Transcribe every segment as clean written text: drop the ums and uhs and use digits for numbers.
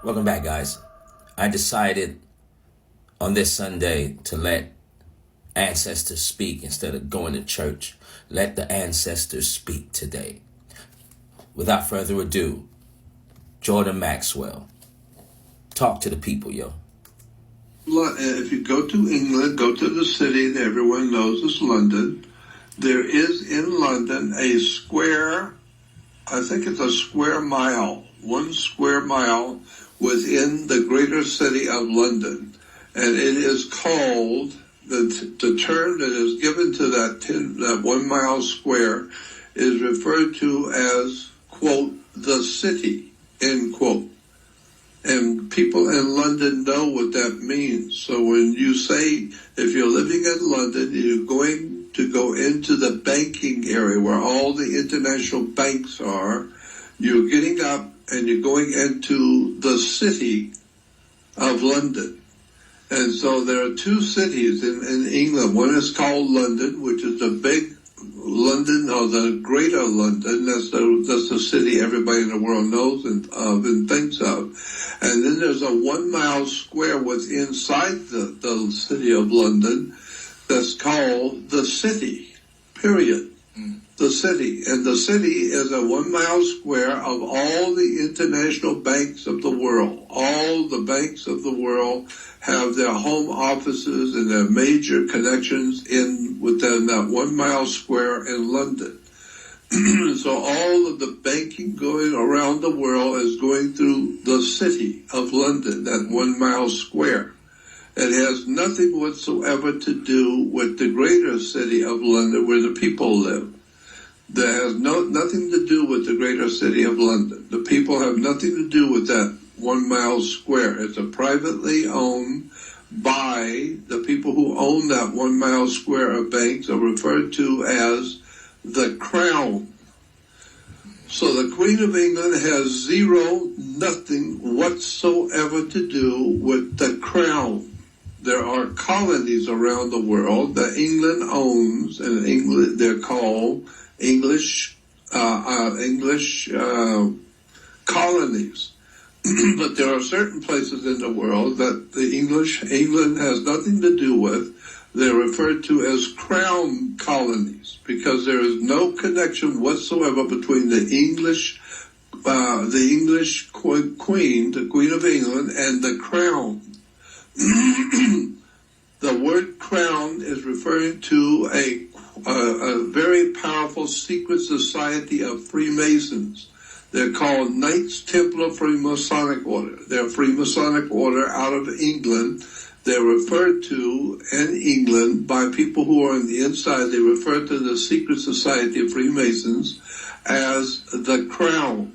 Welcome back, guys. I decided on this Sunday to let ancestors speak instead of going to church. Let the ancestors speak today. Without further ado, Jordan Maxwell. Talk to the people, yo. If you go to England, go to the city that everyone knows is London. There is in London a square, I think it's a square mile, 1 square mile within the greater city of London. And it is called, the term that is given to that 1 mile square is referred to as, quote, the city, end quote. And people in London know what that means. So when you say, if you're living in London, you're going to go into the banking area where all the international banks are, you're getting up and you're going into the city of London. And so there are 2 cities in England. One is called London, which is the big London, or the greater London. That's the city everybody in the world knows and thinks of. And then there's a 1 mile square within inside the city of London that's called the city, period. The city. And the city is a 1 mile square of all the international banks of the world. All the banks of the world have their home offices and their major connections within that 1 mile square in London. So all of the banking going around the world is going through the city of London, that 1 mile square. It has nothing whatsoever to do with the greater city of London where the people live. That has nothing to do with the greater city of London. The people have nothing to do with that 1 mile square. It's a privately owned by the people who own that 1 mile square of banks are referred to as the Crown. So the Queen of England has nothing whatsoever to do with the Crown. There are colonies around the world that England owns, and England they're called English colonies. But there are certain places in the world that England has nothing to do with. They're referred to as crown colonies because there is no connection whatsoever between the English Queen, the Queen of England, and the crown. The word crown is referring to a very powerful secret society of Freemasons. They're called Knights Templar Freemasonic Order. They're a Freemasonic order out of England. They're referred to in England by people who are on the inside. They refer to the secret society of Freemasons as the Crown.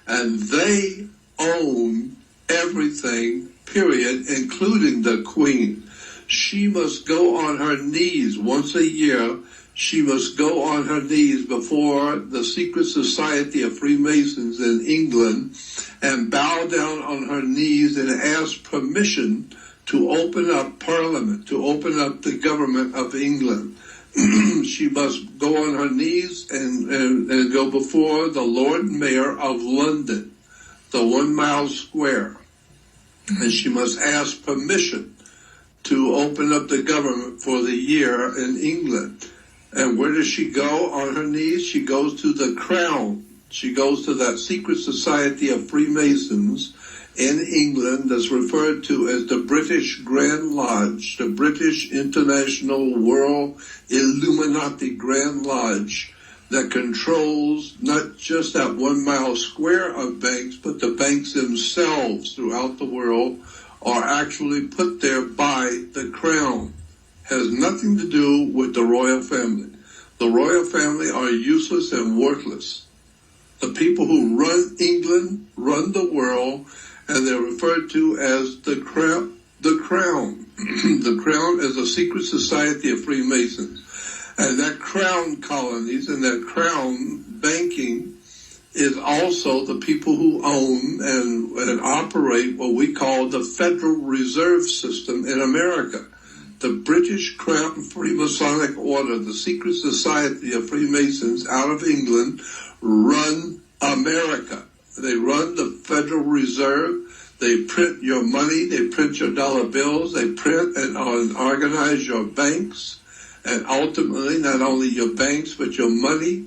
And they own everything, period, including the Queen. She must go on her knees once a year. She must go on her knees before the secret society of Freemasons in England and bow down on her knees and ask permission to open up Parliament, to open up the government of England. She must go on her knees and go before the Lord Mayor of London, the 1 mile square. And she must ask permission to open up the government for the year in England. And where does she go on her knees? She goes to the Crown. She goes to that secret society of Freemasons in England that's referred to as the British Grand Lodge, the British International World Illuminati Grand Lodge that controls not just that 1 mile square of banks, but the banks themselves throughout the world are actually put there by the Crown. Has nothing to do with the royal family. The royal family are useless and worthless. The people who run England run the world, and they're referred to as the Crown. The Crown. The Crown is a secret society of Freemasons. And that Crown colonies and that Crown banking is also the people who own and operate what we call the Federal Reserve System in America. The British Crown Freemasonic Order, the secret society of Freemasons out of England, run America. They run the Federal Reserve. They print your money, they print your dollar bills, they print and organize your banks, and ultimately not only your banks, but your money.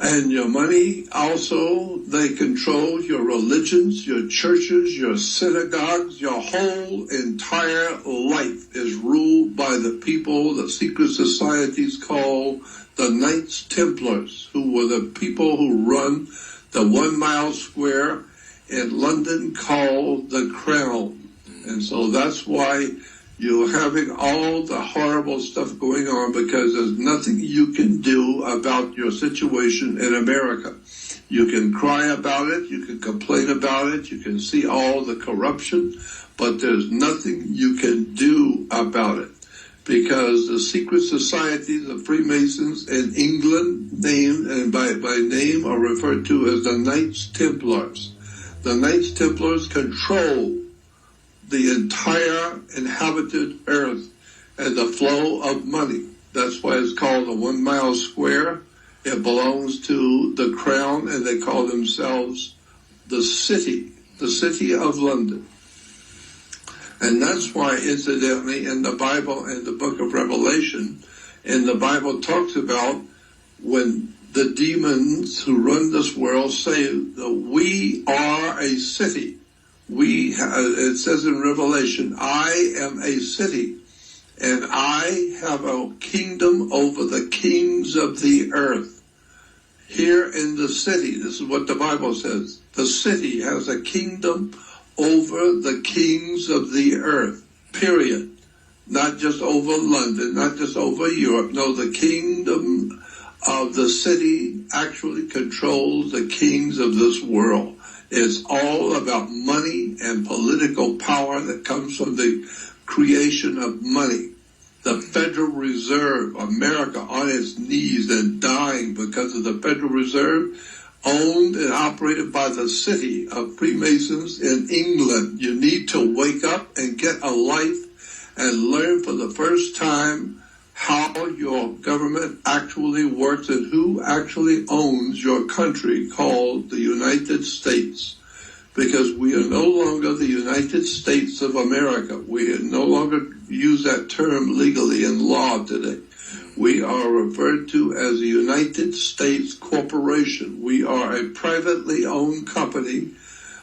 And your money also, they control your religions, your churches, your synagogues. Your whole entire life is ruled by the people the secret societies call the Knights Templars, who were the people who run the 1 mile square in London called the Crown. And so that's why you're having all the horrible stuff going on, because there's nothing you can do about your situation in America. You can cry about it, you can complain about it, you can see all the corruption, but there's nothing you can do about it. Because the secret societies of Freemasons in England, named and by name, are referred to as the Knights Templars. The Knights Templars control the entire inhabited earth and the flow of money. That's why it's called the 1 mile square. It belongs to the Crown, and they call themselves the city of London. And that's why, incidentally, in the Bible, in the book of Revelation, and the Bible talks about when the demons who run this world say that we are a city. It says in Revelation, I am a city, and I have a kingdom over the kings of the earth. Here in the city, this is what the Bible says, the city has a kingdom over the kings of the earth, period. Not just over London, not just over Europe. No, the kingdom of the city actually controls the kings of this world. It's all about money and political power that comes from the creation of money. The Federal Reserve, America on its knees and dying because of the Federal Reserve, owned and operated by the city of Freemasons in England. You need to wake up and get a life and learn for the first time how your government actually works and who actually owns your country called the United States. Because we are no longer the United States of America. We no longer use that term legally in law today. We are referred to as the United States Corporation. We are a privately owned company,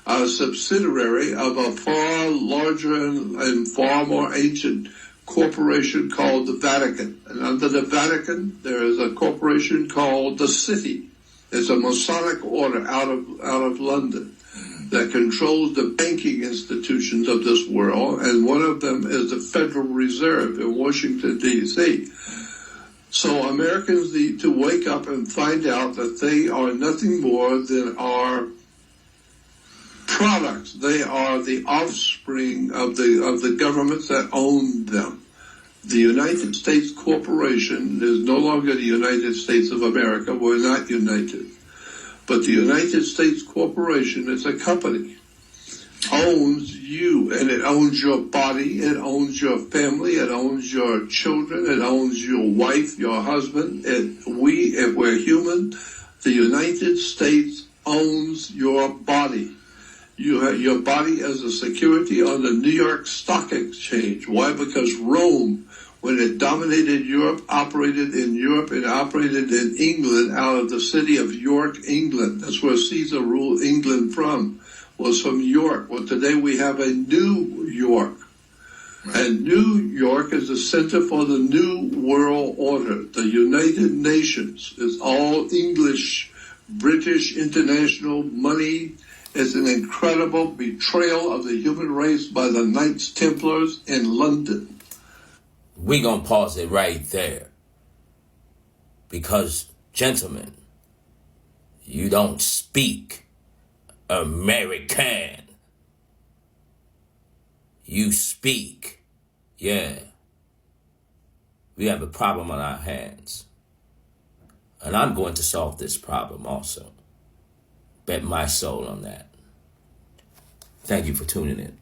a subsidiary of a far larger and far more ancient corporation called the Vatican. And under the Vatican, there is a corporation called the City. It's a Masonic order out of London that controls the banking institutions of this world, and one of them is the Federal Reserve in Washington, D.C. So Americans need to wake up and find out that they are nothing more than our products. They are the offspring of the governments that own them. The United States Corporation is no longer the United States of America. We're not united. But the United States Corporation is a company. Owns you, and it owns your body, it owns your family, it owns your children, it owns your wife, your husband. If we're human, the United States owns your body. You have your body as a security on the New York Stock Exchange. Why? Because Rome, when it dominated Europe, operated in Europe and operated in England out of the city of York, England. That's where Caesar ruled England from, was from York. Well, today we have a New York. And New York is the center for the New World Order. The United Nations is all English, British, international money. It's an incredible betrayal of the human race by the Knights Templars in London. We're going to pause it right there. Because, gentlemen, you don't speak American. You speak. Yeah. We have a problem on our hands. And I'm going to solve this problem also. Bet my soul on that. Thank you for tuning in.